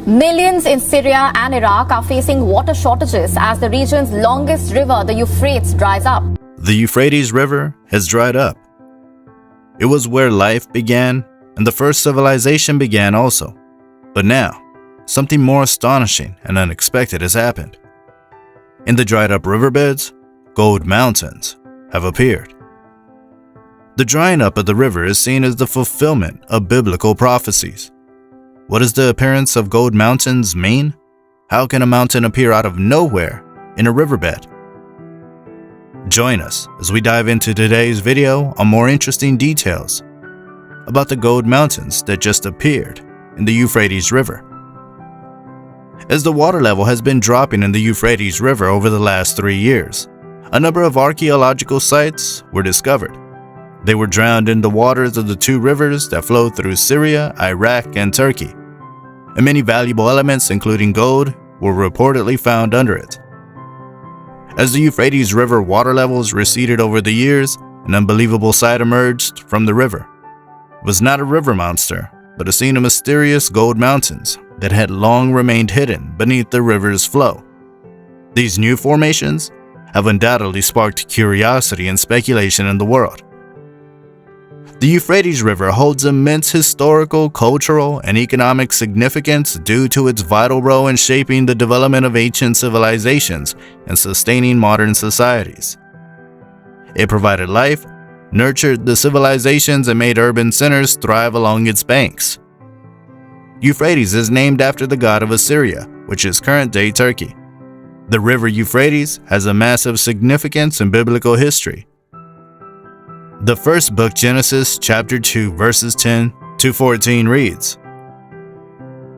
Millions in Syria and Iraq are facing water shortages as the region's longest river, the Euphrates, dries up. The Euphrates River has dried up. It was where life began and the first civilization began also. But now, something more astonishing and unexpected has happened. In the dried up riverbeds, gold mountains have appeared. The drying up of the river is seen as the fulfillment of biblical prophecies. What does the appearance of gold mountains mean? How can a mountain appear out of nowhere in a riverbed? Join us as we dive into today's video on more interesting details about the gold mountains that just appeared in the Euphrates River. As the water level has been dropping in the Euphrates River over the last 3 years, a number of archaeological sites were discovered. They were drowned in the waters of the two rivers that flow through Syria, Iraq, and Turkey, and many valuable elements, including gold, were reportedly found under it. As the Euphrates River water levels receded over the years, an unbelievable sight emerged from the river. It was not a river monster, but a scene of mysterious gold mountains that had long remained hidden beneath the river's flow. These new formations have undoubtedly sparked curiosity and speculation in the world. The Euphrates River holds immense historical, cultural, and economic significance due to its vital role in shaping the development of ancient civilizations and sustaining modern societies. It provided life, nurtured the civilizations, and made urban centers thrive along its banks. Euphrates is named after the god of Assyria, which is current-day Turkey. The river Euphrates has a massive significance in biblical history. The first book, Genesis chapter 2, verses 10 to 14 reads,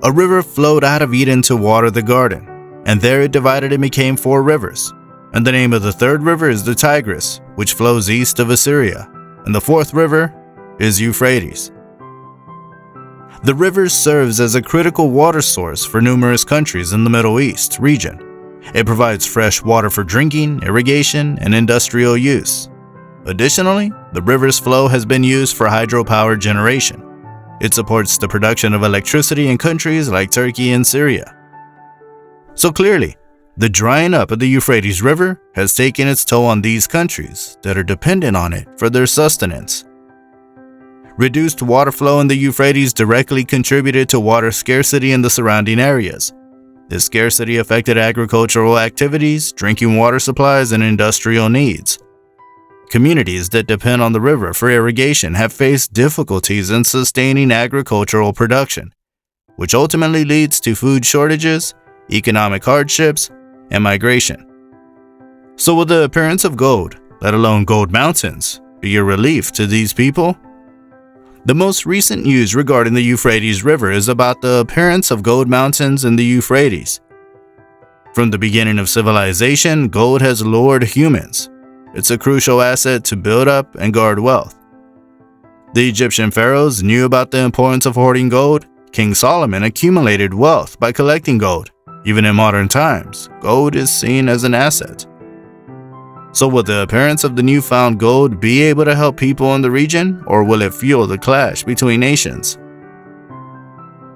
"A river flowed out of Eden to water the garden, and there it divided and became 4 rivers. And the name of the third river is the Tigris, which flows east of Assyria, and the 4th river is Euphrates." The river serves as a critical water source for numerous countries in the Middle East region. It provides fresh water for drinking, irrigation, and industrial use. Additionally, the river's flow has been used for hydropower generation. It supports the production of electricity in countries like Turkey and Syria. So clearly, the drying up of the Euphrates River has taken its toll on these countries that are dependent on it for their sustenance. Reduced water flow in the Euphrates directly contributed to water scarcity in the surrounding areas. This scarcity affected agricultural activities, drinking water supplies, and industrial needs. Communities that depend on the river for irrigation have faced difficulties in sustaining agricultural production, which ultimately leads to food shortages, economic hardships, and migration. So will the appearance of gold, let alone gold mountains, be a relief to these people? The most recent news regarding the Euphrates River is about the appearance of gold mountains in the Euphrates. From the beginning of civilization, gold has lured humans. It's a crucial asset to build up and guard wealth. The Egyptian pharaohs knew about the importance of hoarding gold. King Solomon accumulated wealth by collecting gold. Even in modern times, gold is seen as an asset. So will the appearance of the newfound gold be able to help people in the region, or will it fuel the clash between nations?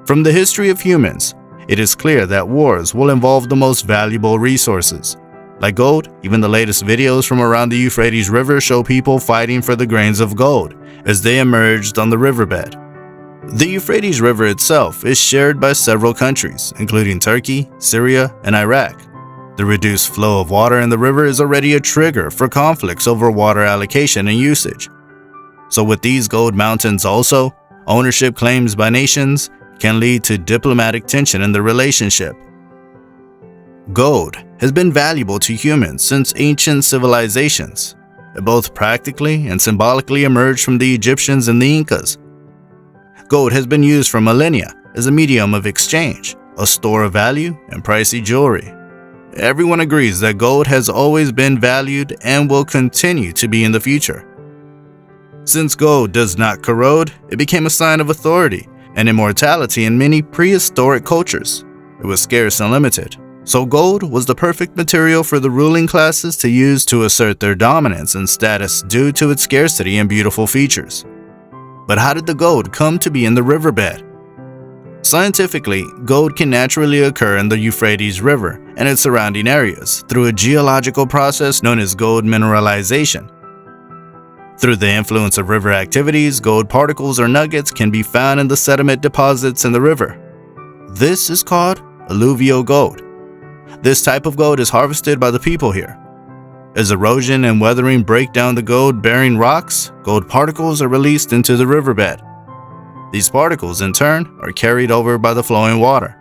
From the history of humans, it is clear that wars will involve the most valuable resources. Like gold, even the latest videos from around the Euphrates River show people fighting for the grains of gold as they emerged on the riverbed. The Euphrates River itself is shared by several countries, including Turkey, Syria, and Iraq. The reduced flow of water in the river is already a trigger for conflicts over water allocation and usage. So with these gold mountains also, ownership claims by nations can lead to diplomatic tension in the relationship. Gold has been valuable to humans since ancient civilizations. It both practically and symbolically emerged from the Egyptians and the Incas. Gold has been used for millennia as a medium of exchange, a store of value, and pricey jewelry. Everyone agrees that gold has always been valued and will continue to be in the future. Since gold does not corrode, it became a sign of authority and immortality in many prehistoric cultures. It was scarce and limited. So gold was the perfect material for the ruling classes to use to assert their dominance and status due to its scarcity and beautiful features. But how did the gold come to be in the riverbed? Scientifically, gold can naturally occur in the Euphrates River and its surrounding areas through a geological process known as gold mineralization. Through the influence of river activities, gold particles or nuggets can be found in the sediment deposits in the river. This is called alluvial gold. This type of gold is harvested by the people here. As erosion and weathering break down the gold-bearing rocks, gold particles are released into the riverbed. These particles, in turn, are carried over by the flowing water.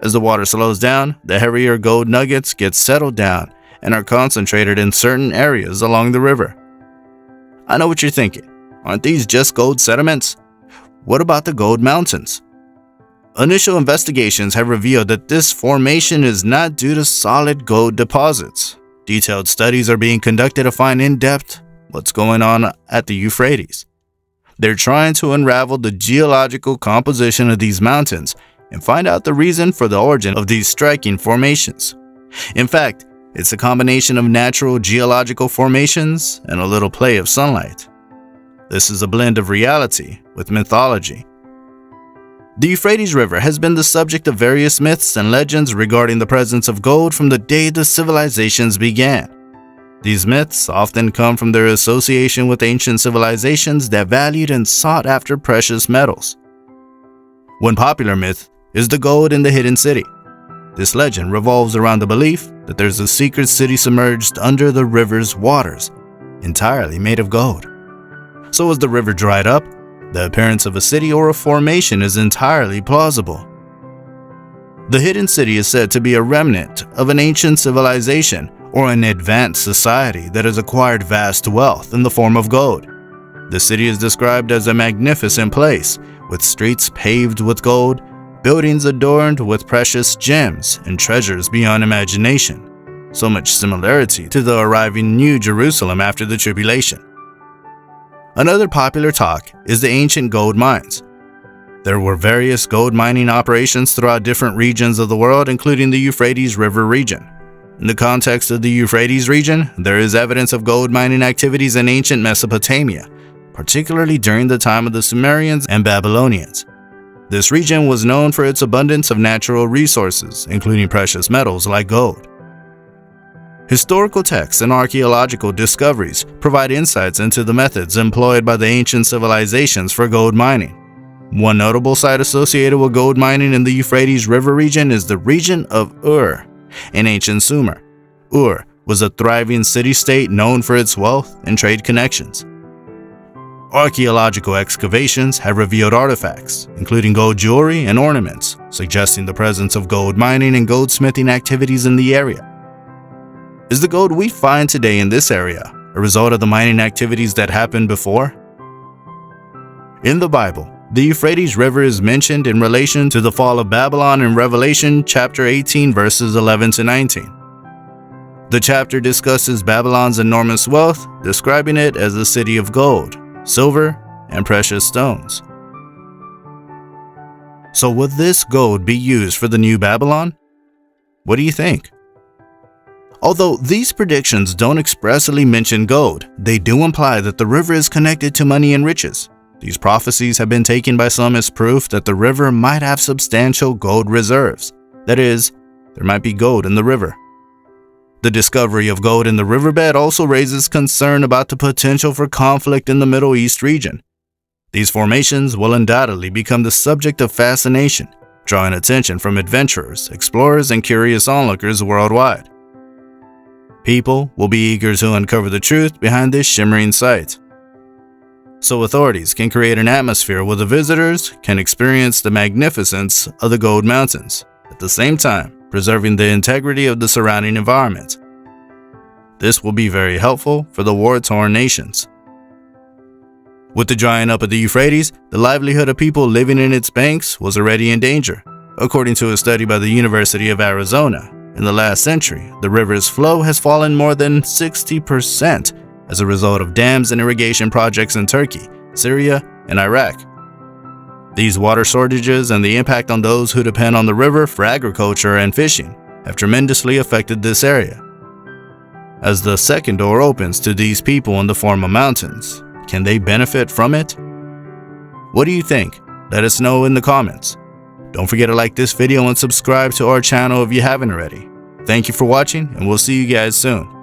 As the water slows down, the heavier gold nuggets get settled down and are concentrated in certain areas along the river. I know what you're thinking. Aren't these just gold sediments? What about the gold mountains? Initial investigations have revealed that this formation is not due to solid gold deposits. Detailed studies are being conducted to find in depth what's going on at the Euphrates. They're trying to unravel the geological composition of these mountains and find out the reason for the origin of these striking formations. In fact, it's a combination of natural geological formations and a little play of sunlight. This is a blend of reality with mythology. The Euphrates River has been the subject of various myths and legends regarding the presence of gold from the day the civilizations began. These myths often come from their association with ancient civilizations that valued and sought after precious metals. One popular myth is the gold in the hidden city. This legend revolves around the belief that there's a secret city submerged under the river's waters, entirely made of gold. So as the river dried up, the appearance of a city or a formation is entirely plausible. The hidden city is said to be a remnant of an ancient civilization or an advanced society that has acquired vast wealth in the form of gold. The city is described as a magnificent place, with streets paved with gold, buildings adorned with precious gems and treasures beyond imagination. So much similarity to the arriving New Jerusalem after the tribulation. Another popular talk is the ancient gold mines. There were various gold mining operations throughout different regions of the world, including the Euphrates River region. In the context of the Euphrates region, there is evidence of gold mining activities in ancient Mesopotamia, particularly during the time of the Sumerians and Babylonians. This region was known for its abundance of natural resources, including precious metals like gold. Historical texts and archaeological discoveries provide insights into the methods employed by the ancient civilizations for gold mining. One notable site associated with gold mining in the Euphrates River region is the region of Ur in ancient Sumer. Ur was a thriving city-state known for its wealth and trade connections. Archaeological excavations have revealed artifacts, including gold jewelry and ornaments, suggesting the presence of gold mining and goldsmithing activities in the area. Is the gold we find today in this area a result of the mining activities that happened before? In the Bible, the Euphrates River is mentioned in relation to the fall of Babylon in Revelation chapter 18 verses 11 to 19. The chapter discusses Babylon's enormous wealth, describing it as a city of gold, silver, and precious stones. So would this gold be used for the new Babylon? What do you think? Although these predictions don't expressly mention gold, they do imply that the river is connected to money and riches. These prophecies have been taken by some as proof that the river might have substantial gold reserves. That is, there might be gold in the river. The discovery of gold in the riverbed also raises concern about the potential for conflict in the Middle East region. These formations will undoubtedly become the subject of fascination, drawing attention from adventurers, explorers, and curious onlookers worldwide. People will be eager to uncover the truth behind this shimmering sight. So authorities can create an atmosphere where the visitors can experience the magnificence of the gold mountains, at the same time preserving the integrity of the surrounding environment. This will be very helpful for the war-torn nations. With the drying up of the Euphrates, the livelihood of people living in its banks was already in danger. According to a study by the University of Arizona, in the last century, the river's flow has fallen more than 60% as a result of dams and irrigation projects in Turkey, Syria, and Iraq. These water shortages and the impact on those who depend on the river for agriculture and fishing have tremendously affected this area. As the second door opens to these people in the form of mountains, can they benefit from it? What do you think? Let us know in the comments. Don't forget to like this video and subscribe to our channel if you haven't already. Thank you for watching, and we'll see you guys soon.